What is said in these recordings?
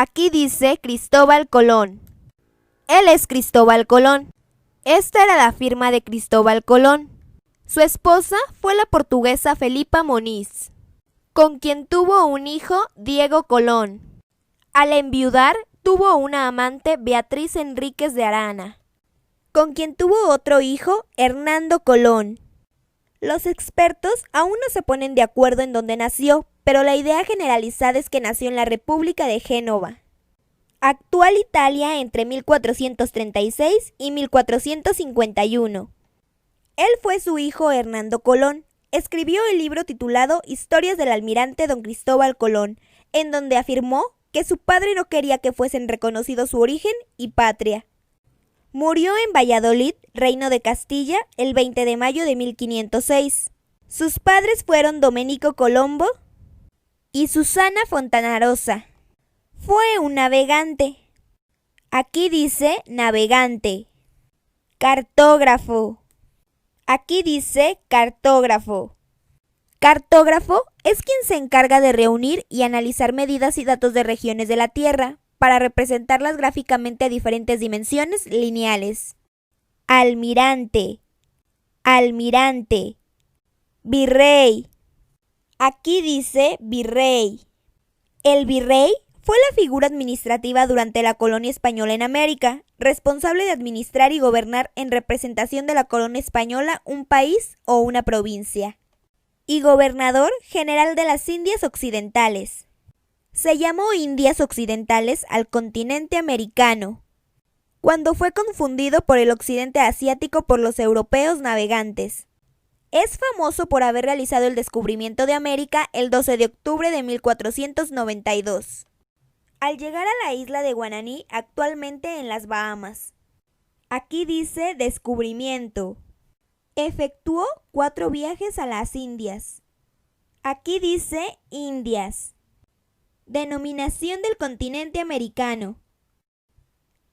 Aquí dice Cristóbal Colón. Él es Cristóbal Colón. Esta era la firma de Cristóbal Colón. Su esposa fue la portuguesa Felipa Moniz, con quien tuvo un hijo, Diego Colón. Al enviudar, tuvo una amante, Beatriz Enríquez de Arana, con quien tuvo otro hijo, Hernando Colón. Los expertos aún no se ponen de acuerdo en dónde nació, pero la idea generalizada es que nació en la República de Génova, actual Italia, entre 1436 y 1451. Él fue su hijo Hernando Colón. Escribió el libro titulado Historias del almirante don Cristóbal Colón, en donde afirmó que su padre no quería que fuesen reconocidos su origen y patria. Murió en Valladolid, Reino de Castilla, el 20 de mayo de 1506. Sus padres fueron Domenico Colombo y Susana Fontanarosa. Fue un navegante. Aquí dice navegante. Cartógrafo. Aquí dice cartógrafo. Cartógrafo es quien se encarga de reunir y analizar medidas y datos de regiones de la Tierra para representarlas gráficamente a diferentes dimensiones lineales. Almirante. Almirante. Virrey. Aquí dice virrey. El virrey fue la figura administrativa durante la colonia española en América, responsable de administrar y gobernar en representación de la corona española un país o una provincia, y gobernador general de las Indias Occidentales. Se llamó Indias Occidentales al continente americano, cuando fue confundido por el occidente asiático por los europeos navegantes. Es famoso por haber realizado el descubrimiento de América el 12 de octubre de 1492. Al llegar a la isla de Guananí, actualmente en las Bahamas. Aquí dice descubrimiento. Efectuó 4 viajes a las Indias. Aquí dice Indias. Denominación del continente americano.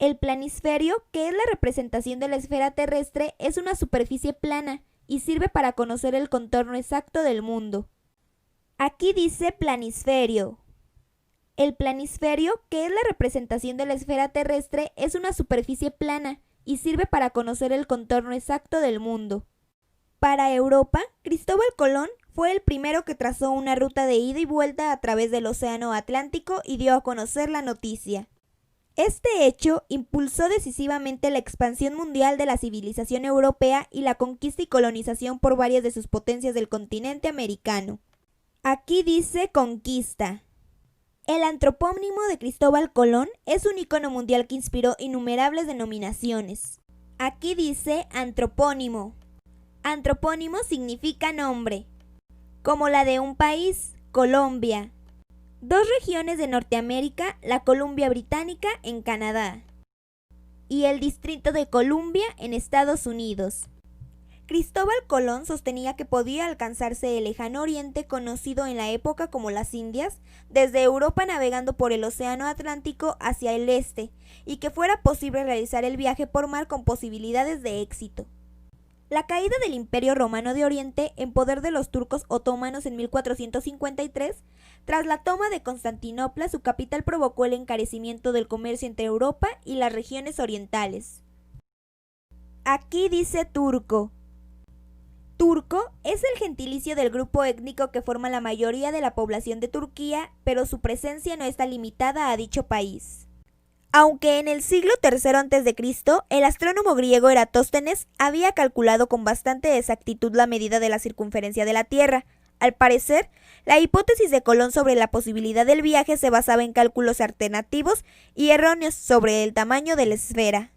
El planisferio, que es la representación de la esfera terrestre, es una superficie plana y sirve para conocer el contorno exacto del mundo. Aquí dice planisferio. El planisferio, que es la representación de la esfera terrestre, es una superficie plana y sirve para conocer el contorno exacto del mundo. Para Europa, Cristóbal Colón fue el primero que trazó una ruta de ida y vuelta a través del Océano Atlántico y dio a conocer la noticia. Este hecho impulsó decisivamente la expansión mundial de la civilización europea y la conquista y colonización por varias de sus potencias del continente americano. Aquí dice conquista. El antropónimo de Cristóbal Colón es un icono mundial que inspiró innumerables denominaciones. Aquí dice antropónimo. Antropónimo significa nombre, como la de un país, Colombia. 2 regiones de Norteamérica, la Columbia Británica en Canadá y el Distrito de Columbia en Estados Unidos. Cristóbal Colón sostenía que podía alcanzarse el lejano oriente conocido en la época como las Indias, desde Europa navegando por el Océano Atlántico hacia el este, y que fuera posible realizar el viaje por mar con posibilidades de éxito. La caída del Imperio Romano de Oriente en poder de los turcos otomanos en 1453, tras la toma de Constantinopla, su capital provocó el encarecimiento del comercio entre Europa y las regiones orientales. Aquí dice turco. Turco es el gentilicio del grupo étnico que forma la mayoría de la población de Turquía, pero su presencia no está limitada a dicho país. Aunque en el siglo III a.C., el astrónomo griego Eratóstenes había calculado con bastante exactitud la medida de la circunferencia de la Tierra, al parecer, la hipótesis de Colón sobre la posibilidad del viaje se basaba en cálculos alternativos y erróneos sobre el tamaño de la esfera.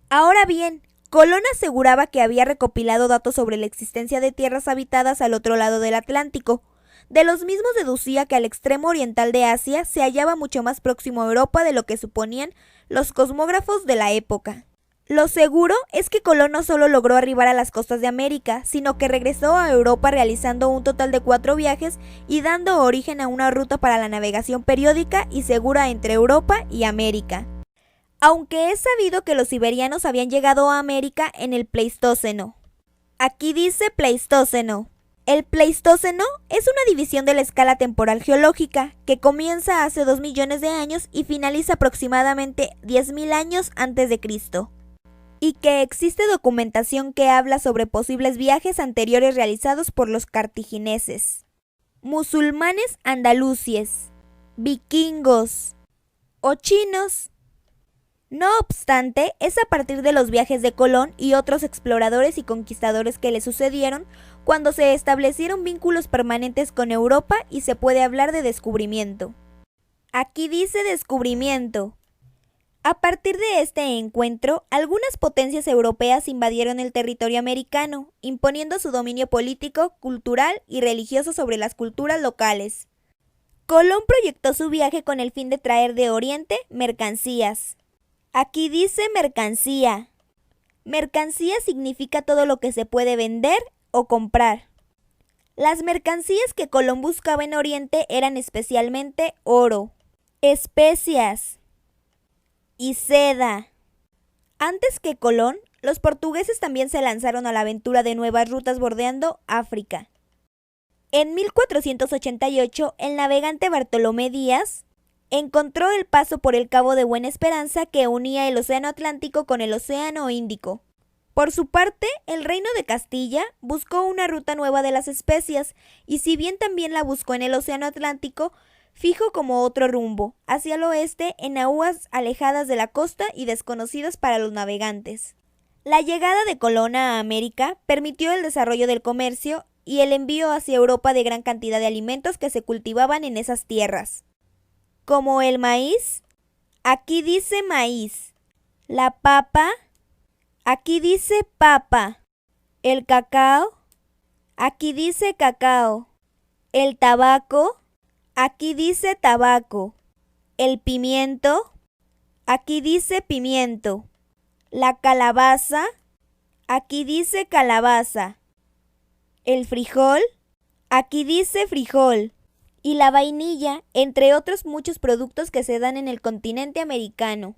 Ahora bien, Colón aseguraba que había recopilado datos sobre la existencia de tierras habitadas al otro lado del Atlántico. De los mismos deducía que al extremo oriental de Asia se hallaba mucho más próximo a Europa de lo que suponían los cosmógrafos de la época. Lo seguro es que Colón no solo logró arribar a las costas de América, sino que regresó a Europa realizando un total de 4 viajes y dando origen a una ruta para la navegación periódica y segura entre Europa y América. Aunque es sabido que los siberianos habían llegado a América en el Pleistoceno. Aquí dice Pleistoceno. El Pleistoceno es una división de la escala temporal geológica que comienza hace 2 millones de años y finaliza aproximadamente 10.000 años antes de Cristo, y que existe documentación que habla sobre posibles viajes anteriores realizados por los cartagineses, musulmanes andalucies, vikingos o chinos. No obstante, es a partir de los viajes de Colón y otros exploradores y conquistadores que le sucedieron cuando se establecieron vínculos permanentes con Europa y se puede hablar de descubrimiento. Aquí dice descubrimiento. A partir de este encuentro, algunas potencias europeas invadieron el territorio americano, imponiendo su dominio político, cultural y religioso sobre las culturas locales. Colón proyectó su viaje con el fin de traer de Oriente mercancías. Aquí dice mercancía. Mercancía significa todo lo que se puede vender o comprar. Las mercancías que Colón buscaba en Oriente eran especialmente oro, especias y seda. Antes que Colón, los portugueses también se lanzaron a la aventura de nuevas rutas bordeando África. En 1488, el navegante Bartolomé Díaz encontró el paso por el Cabo de Buena Esperanza que unía el Océano Atlántico con el Océano Índico. Por su parte, el Reino de Castilla buscó una ruta nueva de las especias, y si bien también la buscó en el Océano Atlántico, fijo como otro rumbo, hacia el oeste en aguas alejadas de la costa y desconocidas para los navegantes. La llegada de Colón a América permitió el desarrollo del comercio y el envío hacia Europa de gran cantidad de alimentos que se cultivaban en esas tierras, como el maíz. Aquí dice maíz. La papa. Aquí dice papa. El cacao. Aquí dice cacao. El tabaco. Aquí dice tabaco. El pimiento. Aquí dice pimiento. La calabaza. Aquí dice calabaza. El frijol. Aquí dice frijol. Y la vainilla, entre otros muchos productos que se dan en el continente americano.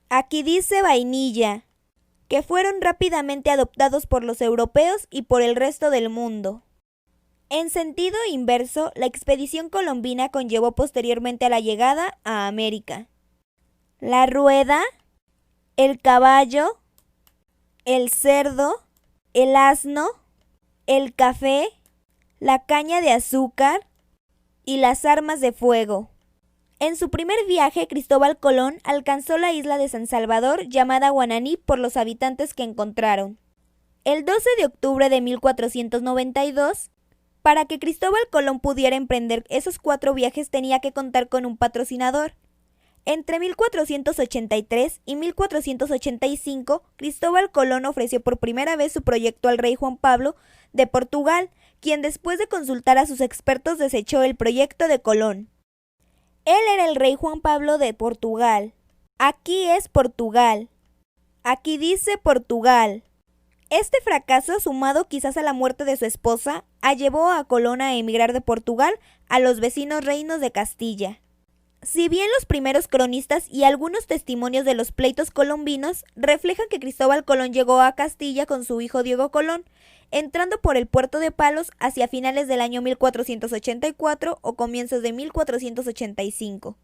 Aquí dice vainilla, que fueron rápidamente adoptados por los europeos y por el resto del mundo. En sentido inverso, la expedición colombina conllevó posteriormente a la llegada a América la rueda, el caballo, el cerdo, el asno, el café, la caña de azúcar y las armas de fuego. En su primer viaje, Cristóbal Colón alcanzó la isla de San Salvador, llamada Guananí por los habitantes que encontraron. El 12 de octubre de 1492, para que Cristóbal Colón pudiera emprender esos 4 viajes tenía que contar con un patrocinador. Entre 1483 y 1485, Cristóbal Colón ofreció por primera vez su proyecto al rey Juan Pablo de Portugal, quien después de consultar a sus expertos desechó el proyecto de Colón. Él era el rey Juan Pablo de Portugal. Aquí es Portugal. Aquí dice Portugal. Este fracaso, sumado quizás a la muerte de su esposa, llevó a Colón a emigrar de Portugal a los vecinos reinos de Castilla. Si bien los primeros cronistas y algunos testimonios de los pleitos colombinos reflejan que Cristóbal Colón llegó a Castilla con su hijo Diego Colón, entrando por el puerto de Palos hacia finales del año 1484 o comienzos de 1485.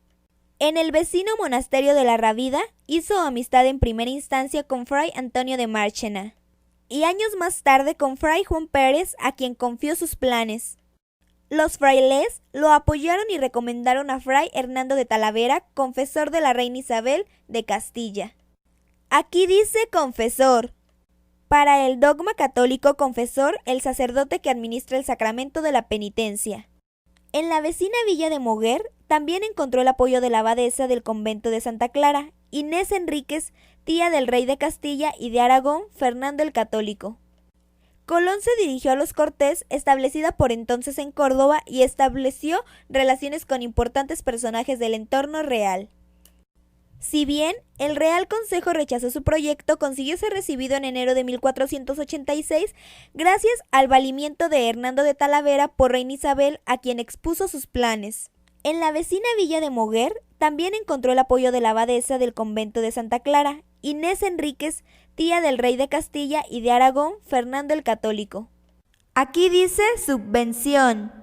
En el vecino monasterio de la Rábida hizo amistad en primera instancia con Fray Antonio de Marchena, y años más tarde con Fray Juan Pérez, a quien confió sus planes. Los frailes lo apoyaron y recomendaron a Fray Hernando de Talavera, confesor de la reina Isabel de Castilla. Aquí dice confesor. Para el dogma católico, confesor, el sacerdote que administra el sacramento de la penitencia. En la vecina villa de Moguer también encontró el apoyo de la abadesa del convento de Santa Clara, Inés Enríquez, tía del rey de Castilla y de Aragón, Fernando el Católico. Colón se dirigió a los Cortés, establecida por entonces en Córdoba, y estableció relaciones con importantes personajes del entorno real. Si bien el Real Consejo rechazó su proyecto, consiguió ser recibido en enero de 1486 gracias al valimiento de Hernando de Talavera por reina Isabel, a quien expuso sus planes. En la vecina villa de Moguer también encontró el apoyo de la abadesa del convento de Santa Clara, Inés Enríquez, tía del rey de Castilla y de Aragón, Fernando el Católico. Aquí dice subvención.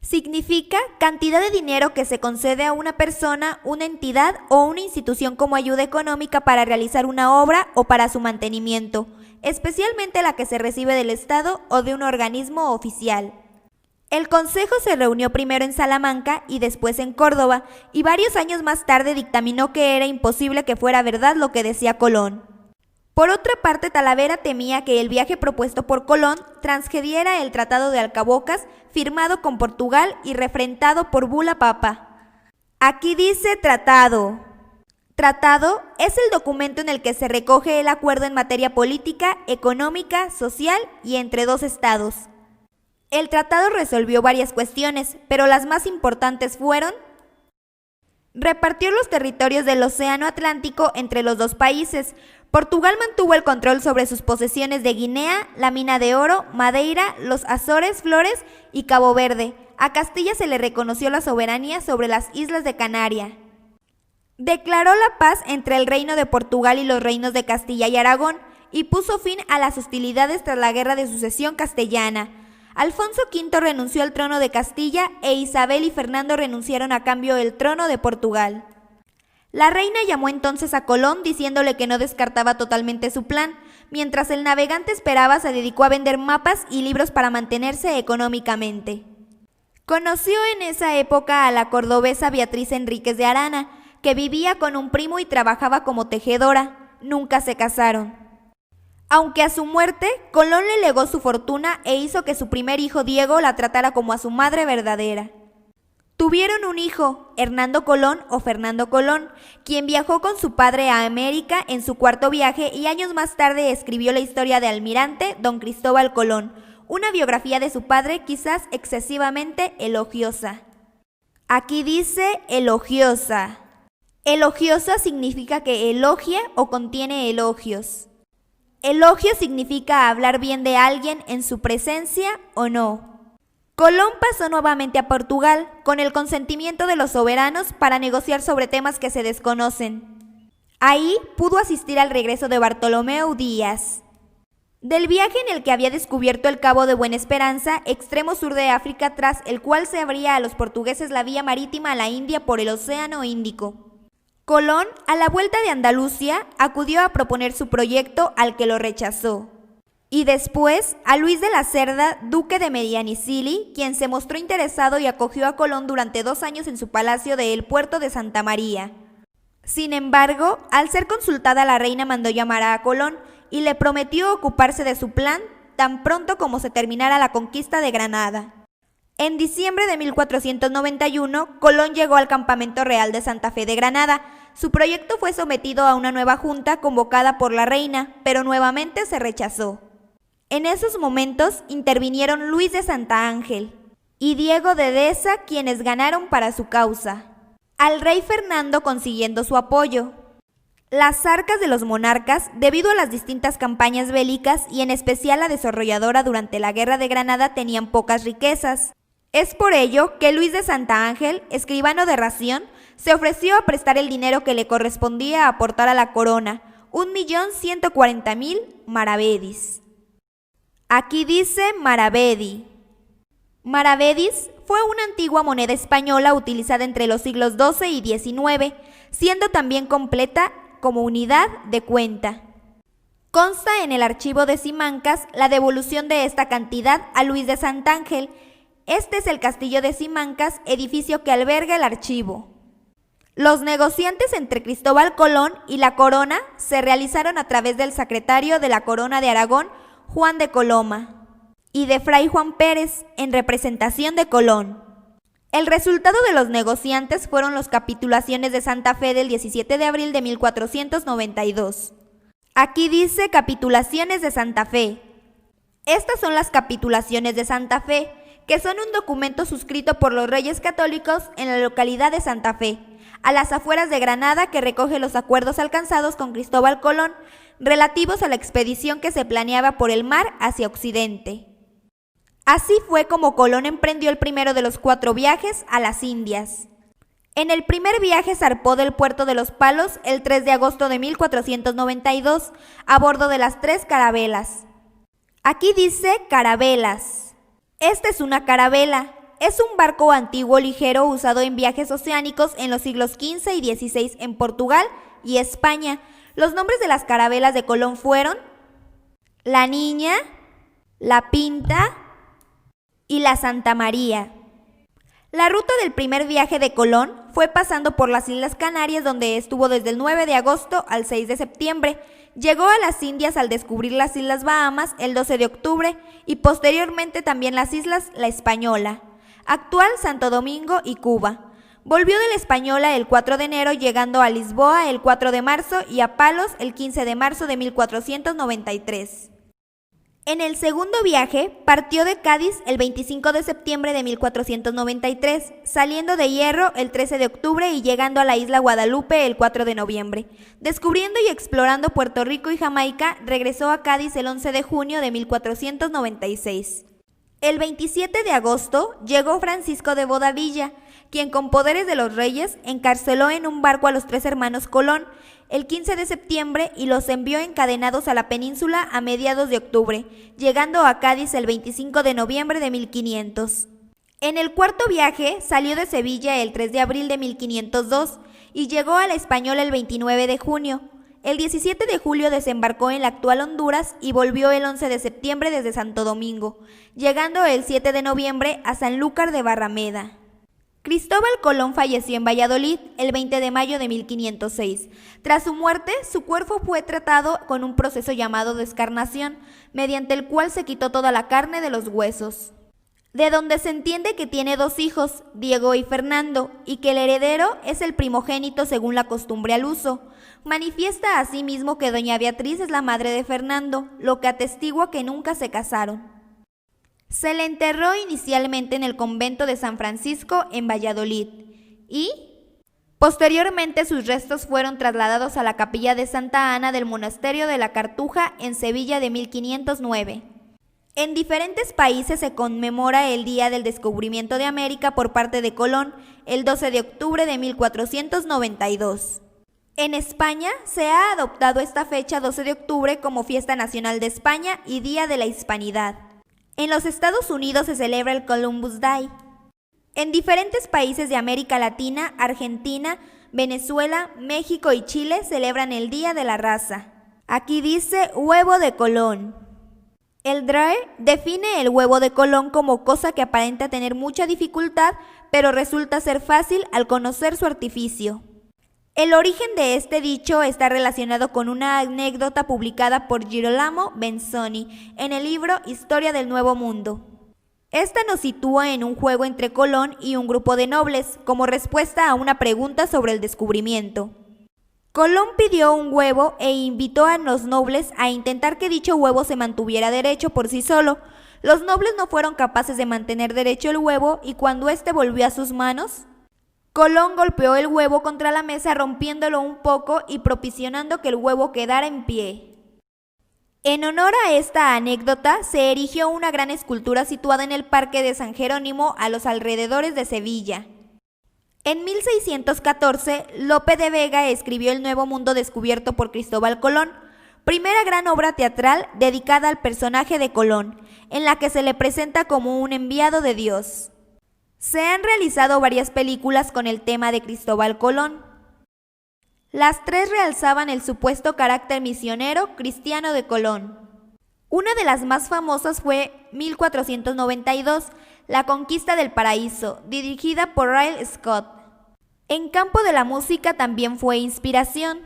Significa cantidad de dinero que se concede a una persona, una entidad o una institución como ayuda económica para realizar una obra o para su mantenimiento, especialmente la que se recibe del Estado o de un organismo oficial. El Consejo se reunió primero en Salamanca y después en Córdoba, y varios años más tarde dictaminó que era imposible que fuera verdad lo que decía Colón. Por otra parte, Talavera temía que el viaje propuesto por Colón transgrediera el Tratado de Alcabocas, firmado con Portugal y refrendado por Bula Papa. Aquí dice tratado. Tratado es el documento en el que se recoge el acuerdo en materia política, económica, social y entre dos estados. El tratado resolvió varias cuestiones, pero las más importantes fueron: repartió los territorios del Océano Atlántico entre los dos países. Portugal mantuvo el control sobre sus posesiones de Guinea, la mina de oro, Madeira, los Azores, Flores y Cabo Verde. A Castilla se le reconoció la soberanía sobre las islas de Canarias. Declaró la paz entre el Reino de Portugal y los reinos de Castilla y Aragón y puso fin a las hostilidades tras la Guerra de Sucesión Castellana. Alfonso V renunció al trono de Castilla e Isabel y Fernando renunciaron a cambio del trono de Portugal. La reina llamó entonces a Colón diciéndole que no descartaba totalmente su plan. Mientras el navegante esperaba, se dedicó a vender mapas y libros para mantenerse económicamente. Conoció en esa época a la cordobesa Beatriz Enríquez de Arana, que vivía con un primo y trabajaba como tejedora. Nunca se casaron. Aunque a su muerte, Colón le legó su fortuna e hizo que su primer hijo Diego la tratara como a su madre verdadera. Tuvieron un hijo, Hernando Colón o Fernando Colón, quien viajó con su padre a América en su cuarto viaje y años más tarde escribió la historia de Almirante Don Cristóbal Colón, una biografía de su padre quizás excesivamente elogiosa. Aquí dice elogiosa. Elogiosa significa que elogia o contiene elogios. Elogio significa hablar bien de alguien en su presencia o no. Colón pasó nuevamente a Portugal con el consentimiento de los soberanos para negociar sobre temas que se desconocen. Ahí pudo asistir al regreso de Bartolomeu Díaz. Del viaje en el que había descubierto el Cabo de Buena Esperanza, extremo sur de África, tras el cual se abría a los portugueses la vía marítima a la India por el Océano Índico. Colón, a la vuelta de Andalucía, acudió a proponer su proyecto, al que lo rechazó. Y después a Luis de la Cerda, duque de Medianicili, quien se mostró interesado y acogió a Colón durante 2 años en su palacio de El Puerto de Santa María. Sin embargo, al ser consultada, la reina mandó llamar a Colón y le prometió ocuparse de su plan tan pronto como se terminara la conquista de Granada. En diciembre de 1491, Colón llegó al campamento real de Santa Fe de Granada. Su proyecto fue sometido a una nueva junta convocada por la reina, pero nuevamente se rechazó. En esos momentos intervinieron Luis de Santa Ángel y Diego de Deza, quienes ganaron para su causa, al rey Fernando consiguiendo su apoyo. Las arcas de los monarcas, debido a las distintas campañas bélicas y en especial la desarrolladora durante la Guerra de Granada, tenían pocas riquezas. Es por ello que Luis de Santa Ángel, escribano de Ración, se ofreció a prestar el dinero que le correspondía aportar a la corona, 1.140.000 maravedis. Aquí dice maravedi. Maravedis fue una antigua moneda española utilizada entre los siglos XII y XIX, siendo también completa como unidad de cuenta. Consta en el archivo de Simancas la devolución de esta cantidad a Luis de Santángel. Este es el castillo de Simancas, edificio que alberga el archivo. Los negociantes entre Cristóbal Colón y la corona se realizaron a través del secretario de la Corona de Aragón, Juan de Coloma, y de Fray Juan Pérez, en representación de Colón. El resultado de los negociantes fueron las capitulaciones de Santa Fe del 17 de abril de 1492. Aquí dice capitulaciones de Santa Fe. Estas son las capitulaciones de Santa Fe, que son un documento suscrito por los Reyes Católicos en la localidad de Santa Fe, a las afueras de Granada, que recoge los acuerdos alcanzados con Cristóbal Colón relativos a la expedición que se planeaba por el mar hacia Occidente. Así fue como Colón emprendió el primero de los 4 viajes a las Indias. En el primer viaje zarpó del puerto de Los Palos el 3 de agosto de 1492 a bordo de las 3 carabelas. Aquí dice carabelas. Esta es una carabela. Es un barco antiguo ligero usado en viajes oceánicos en los siglos XV y XVI en Portugal y España. Los nombres de las carabelas de Colón fueron la Niña, la Pinta y la Santa María. La ruta del primer viaje de Colón fue pasando por las Islas Canarias, donde estuvo desde el 9 de agosto al 6 de septiembre. Llegó a las Indias al descubrir las Islas Bahamas el 12 de octubre y posteriormente también las Islas La Española, actual Santo Domingo y Cuba. Volvió de La Española el 4 de enero, llegando a Lisboa el 4 de marzo y a Palos el 15 de marzo de 1493. En el segundo viaje, partió de Cádiz el 25 de septiembre de 1493, saliendo de Hierro el 13 de octubre y llegando a la isla Guadalupe el 4 de noviembre. Descubriendo y explorando Puerto Rico y Jamaica, regresó a Cádiz el 11 de junio de 1496. El 27 de agosto llegó Francisco de Bobadilla, quien con poderes de los reyes encarceló en un barco a los 3 hermanos Colón el 15 de septiembre y los envió encadenados a la península a mediados de octubre, llegando a Cádiz el 25 de noviembre de 1500. En el cuarto viaje salió de Sevilla el 3 de abril de 1502 y llegó a La Española el 29 de junio. El 17 de julio desembarcó en la actual Honduras y volvió el 11 de septiembre desde Santo Domingo, llegando el 7 de noviembre a Sanlúcar de Barrameda. Cristóbal Colón falleció en Valladolid el 20 de mayo de 1506. Tras su muerte, su cuerpo fue tratado con un proceso llamado descarnación, mediante el cual se quitó toda la carne de los huesos. De donde se entiende que tiene 2 hijos, Diego y Fernando, y que el heredero es el primogénito según la costumbre al uso. Manifiesta asimismo que doña Beatriz es la madre de Fernando, lo que atestigua que nunca se casaron. Se le enterró inicialmente en el convento de San Francisco en Valladolid y posteriormente sus restos fueron trasladados a la capilla de Santa Ana del monasterio de la Cartuja en Sevilla de 1509. En diferentes países se conmemora el Día del Descubrimiento de América por parte de Colón, el 12 de octubre de 1492. En España se ha adoptado esta fecha 12 de octubre como Fiesta Nacional de España y Día de la Hispanidad. En los Estados Unidos se celebra el Columbus Day. En diferentes países de América Latina, Argentina, Venezuela, México y Chile celebran el Día de la Raza. Aquí dice huevo de Colón. El DRAE define el huevo de Colón como cosa que aparenta tener mucha dificultad, pero resulta ser fácil al conocer su artificio. El origen de este dicho está relacionado con una anécdota publicada por Girolamo Benzoni en el libro Historia del Nuevo Mundo. Esta nos sitúa en un juego entre Colón y un grupo de nobles, como respuesta a una pregunta sobre el descubrimiento. Colón pidió un huevo e invitó a los nobles a intentar que dicho huevo se mantuviera derecho por sí solo. Los nobles no fueron capaces de mantener derecho el huevo y cuando éste volvió a sus manos, Colón golpeó el huevo contra la mesa rompiéndolo un poco y propiciando que el huevo quedara en pie. En honor a esta anécdota se erigió una gran escultura situada en el Parque de San Jerónimo a los alrededores de Sevilla. En 1614, Lope de Vega escribió El Nuevo Mundo descubierto por Cristóbal Colón, primera gran obra teatral dedicada al personaje de Colón, en la que se le presenta como un enviado de Dios. Se han realizado varias películas con el tema de Cristóbal Colón. Las 3 realzaban el supuesto carácter misionero cristiano de Colón. Una de las más famosas fue 1492, La Conquista del Paraíso, dirigida por Ridley Scott. En campo de la música también fue inspiración.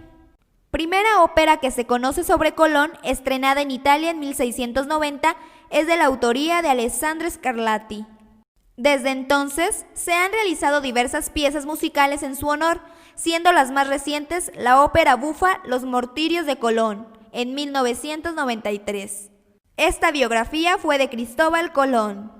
Primera ópera que se conoce sobre Colón, estrenada en Italia en 1690, es de la autoría de Alessandro Scarlatti. Desde entonces, se han realizado diversas piezas musicales en su honor, siendo las más recientes la ópera bufa Los Martirios de Colón, en 1993. Esta biografía fue de Cristóbal Colón.